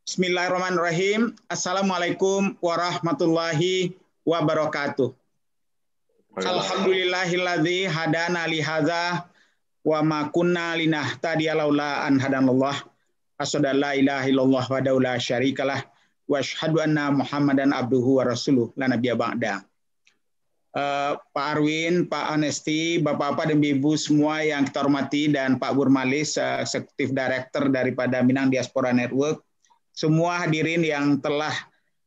Bismillahirrahmanirrahim. Assalamualaikum warahmatullahi wabarakatuh. Alhamdulillahilladzi hadana li hadza wa ma kunna linahtadiya laula an hadanallah. Asyhadu an la ilaha illallah wa la syarikalah wa asyhadu anna Muhammadan abduhu wa rasuluh la nabiyya ba'da. Pak Arwin, Pak Anesti, Bapak-bapak dan Ibu semua yang kita hormati, dan Pak Burmalis, Eksekutif Director daripada Minang Diaspora Network, semua hadirin yang telah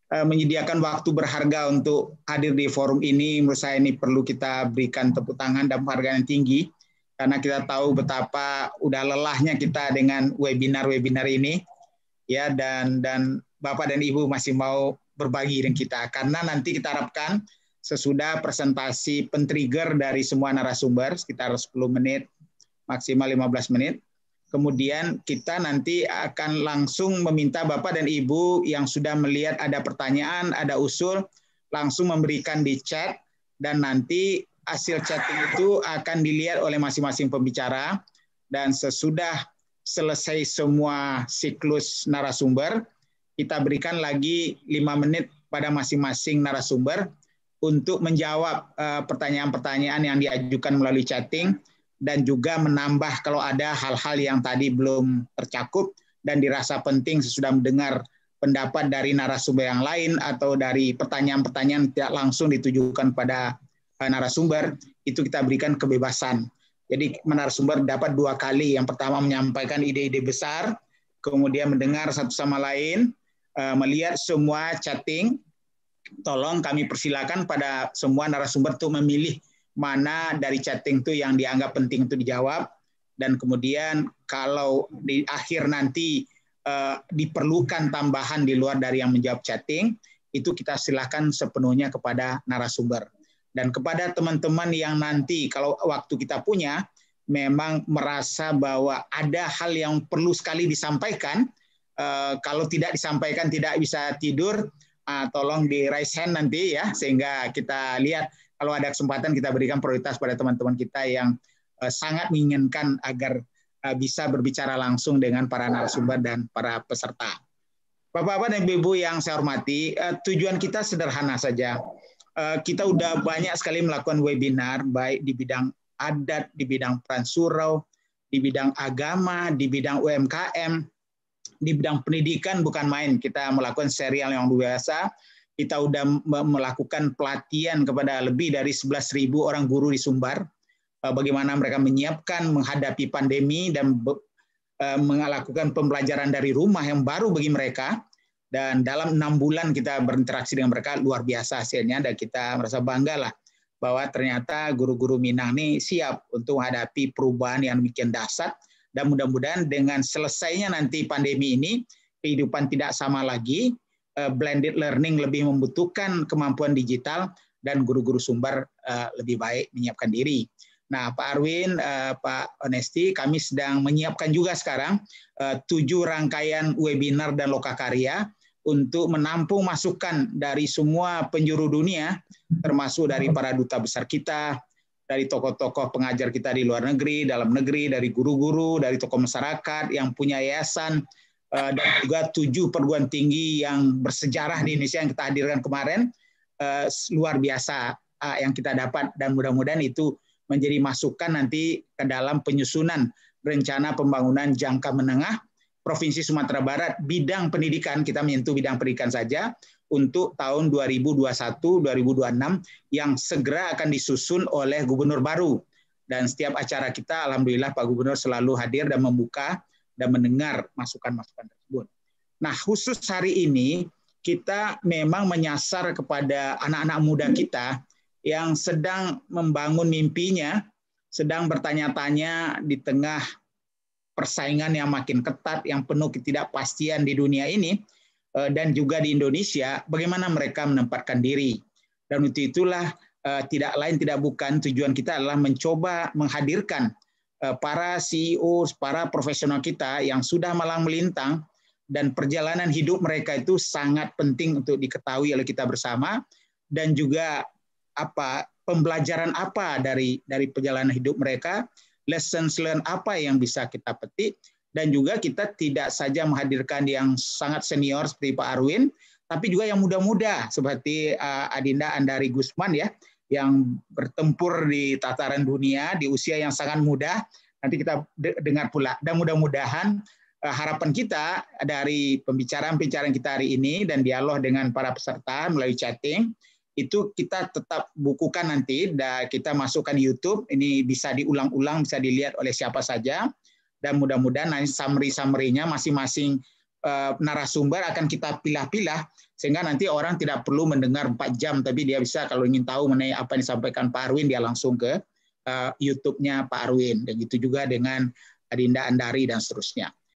menyediakan waktu berharga untuk hadir di forum ini. Menurut saya ini perlu kita berikan tepuk tangan dan penghargaan yang tinggi, karena kita tahu betapa udah lelahnya kita dengan webinar-webinar ini, ya, dan Bapak dan Ibu masih mau berbagi dengan kita, karena nanti kita harapkan sesudah presentasi pentrigger dari semua narasumber sekitar 10 menit, maksimal 15 menit, kemudian kita nanti akan langsung meminta Bapak dan Ibu yang sudah melihat ada pertanyaan, ada usul, langsung memberikan di chat, dan nanti hasil chatting itu akan dilihat oleh masing-masing pembicara, dan sesudah selesai semua siklus narasumber, kita berikan lagi 5 menit pada masing-masing narasumber untuk menjawab pertanyaan-pertanyaan yang diajukan melalui chatting, dan juga menambah kalau ada hal-hal yang tadi belum tercakup dan dirasa penting sesudah mendengar pendapat dari narasumber yang lain atau dari pertanyaan-pertanyaan tidak langsung ditujukan pada narasumber, itu kita berikan kebebasan. Jadi narasumber dapat 2 kali. Yang pertama menyampaikan ide-ide besar, kemudian mendengar satu sama lain, melihat semua chatting. Tolong kami persilakan pada semua narasumber untuk memilih mana dari chatting itu yang dianggap penting untuk dijawab, dan kemudian kalau di akhir nanti diperlukan tambahan di luar dari yang menjawab chatting, itu kita silakan sepenuhnya kepada narasumber. Dan kepada teman-teman yang nanti kalau waktu kita punya memang merasa bahwa ada hal yang perlu sekali disampaikan, kalau tidak disampaikan tidak bisa tidur, tolong di raise hand nanti ya, sehingga kita lihat kalau ada kesempatan kita berikan prioritas pada teman-teman kita yang sangat menginginkan agar bisa berbicara langsung dengan para narasumber dan para peserta. Bapak-bapak dan ibu yang saya hormati, tujuan kita sederhana saja. Kita udah banyak sekali melakukan webinar, baik di bidang adat, di bidang peran surau, di bidang agama, di bidang UMKM, di bidang pendidikan bukan main. Kita melakukan serial yang luar biasa. Kita sudah melakukan pelatihan kepada lebih dari 11.000 orang guru di Sumbar, bagaimana mereka menyiapkan menghadapi pandemi dan melakukan pembelajaran dari rumah yang baru bagi mereka. Dan dalam 6 bulan kita berinteraksi dengan mereka, luar biasa hasilnya, dan kita merasa bangga lah bahwa ternyata guru-guru Minang ini siap untuk menghadapi perubahan yang demikian dahsyat. Dan mudah-mudahan dengan selesainya nanti pandemi ini, kehidupan tidak sama lagi, blended learning lebih membutuhkan kemampuan digital, dan guru-guru Sumbar lebih baik menyiapkan diri. Nah, Pak Arwin, Pak Onesti, kami sedang menyiapkan juga sekarang 7 rangkaian webinar dan lokakarya untuk menampung masukan dari semua penjuru dunia, termasuk dari para duta besar kita, dari tokoh-tokoh pengajar kita di luar negeri, dalam negeri, dari guru-guru, dari tokoh masyarakat yang punya yayasan, dan juga 7 perguruan tinggi yang bersejarah di Indonesia yang kita hadirkan kemarin. Luar biasa yang kita dapat, dan mudah-mudahan itu menjadi masukan nanti ke dalam penyusunan rencana pembangunan jangka menengah Provinsi Sumatera Barat bidang pendidikan. Kita menyentuh bidang pendidikan saja untuk tahun 2021-2026 yang segera akan disusun oleh gubernur baru. Dan setiap acara kita, alhamdulillah Pak Gubernur selalu hadir dan membuka dan mendengar masukan-masukan tersebut. Nah, khusus hari ini kita memang menyasar kepada anak-anak muda kita yang sedang membangun mimpinya, sedang bertanya-tanya di tengah persaingan yang makin ketat, yang penuh ketidakpastian di dunia ini, dan juga di Indonesia, bagaimana mereka menempatkan diri. Dan untuk itulah tidak lain tidak bukan tujuan kita adalah mencoba menghadirkan para CEO, para profesional kita yang sudah malang melintang, dan perjalanan hidup mereka itu sangat penting untuk diketahui oleh kita bersama, dan juga pembelajaran apa dari perjalanan hidup mereka, lessons learned apa yang bisa kita petik, Dan juga kita tidak saja menghadirkan yang sangat senior seperti Pak Arwin, tapi juga yang muda-muda seperti Adinda Andari Gusman ya, yang bertempur di tataran dunia di usia yang sangat muda. Nanti kita dengar pula. Dan mudah-mudahan harapan kita dari pembicaraan-pembicaraan kita hari ini dan dialog dengan para peserta melalui chatting, itu kita tetap bukukan nanti, dan kita masukkan YouTube, ini bisa diulang-ulang, bisa dilihat oleh siapa saja, dan mudah-mudahan nanti summary-nya masing-masing narasumber akan kita pilah-pilah, sehingga nanti orang tidak perlu mendengar 4 jam, tapi dia bisa kalau ingin tahu mengenai apa yang disampaikan Pak Arwin, dia langsung ke YouTube-nya Pak Arwin, dan gitu juga dengan Adinda Andari dan seterusnya.